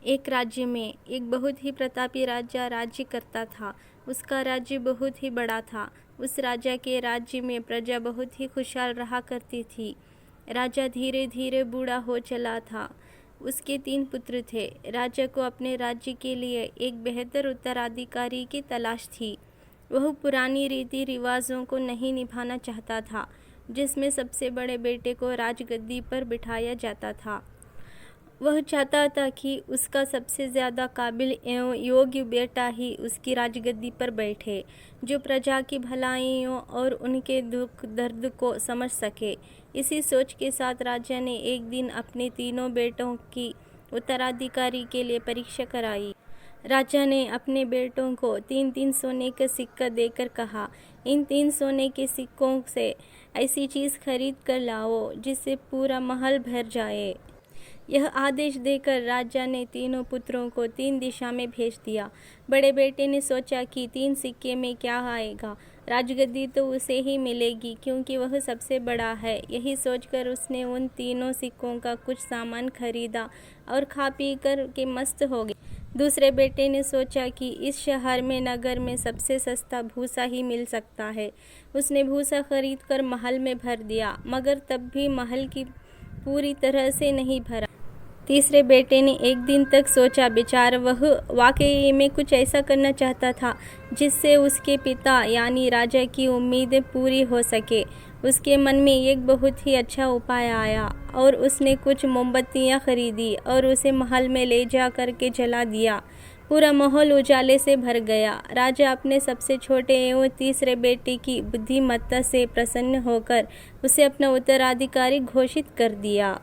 एक राज्य में एक बहुत ही प्रतापी राजा राज्य करता था। उसका राज्य बहुत ही बड़ा था। उस राजा के राज्य में प्रजा बहुत ही खुशहाल रहा करती थी। राजा धीरे धीरे बूढ़ा हो चला था। उसके 3 पुत्र थे। राजा को अपने राज्य के लिए एक बेहतर उत्तराधिकारी की तलाश थी। वह पुरानी रीति रिवाजों को नहीं निभाना चाहता था, जिसमें सबसे बड़े बेटे को राजगद्दी पर बिठाया जाता था। वह चाहता था कि उसका सबसे ज़्यादा काबिल एवं योग्य बेटा ही उसकी राजगद्दी पर बैठे, जो प्रजा की भलाइयों और उनके दुख दर्द को समझ सके। इसी सोच के साथ राजा ने एक दिन अपने तीनों बेटों की उत्तराधिकारी के लिए परीक्षा कराई। राजा ने अपने बेटों को 3-3 सोने का सिक्का देकर कहा, इन 3 सोने के सिक्कों से ऐसी चीज़ खरीद कर लाओ जिससे पूरा महल भर जाए। यह आदेश देकर राजा ने तीनों पुत्रों को 3 दिशा में भेज दिया। बड़े बेटे ने सोचा कि 3 सिक्के में क्या आएगा, राजगद्दी तो उसे ही मिलेगी क्योंकि वह सबसे बड़ा है। यही सोचकर उसने उन तीनों सिक्कों का कुछ सामान खरीदा और खा पी कर के मस्त हो गया। दूसरे बेटे ने सोचा कि इस शहर में नगर में सबसे सस्ता भूसा ही मिल सकता है। उसने भूसा खरीद कर महल में भर दिया, मगर तब भी महल की पूरी तरह से नहीं भरा। तीसरे बेटे ने एक दिन तक सोचा, बेचारा वह वाकई में कुछ ऐसा करना चाहता था जिससे उसके पिता यानी राजा की उम्मीदें पूरी हो सके। उसके मन में एक बहुत ही अच्छा उपाय आया और उसने कुछ मोमबत्तियां खरीदी और उसे महल में ले जा कर के जला दिया। पूरा माहौल उजाले से भर गया। राजा अपने सबसे छोटे एवं तीसरे बेटे की बुद्धिमत्ता से प्रसन्न होकर उसे अपना उत्तराधिकारी घोषित कर दिया।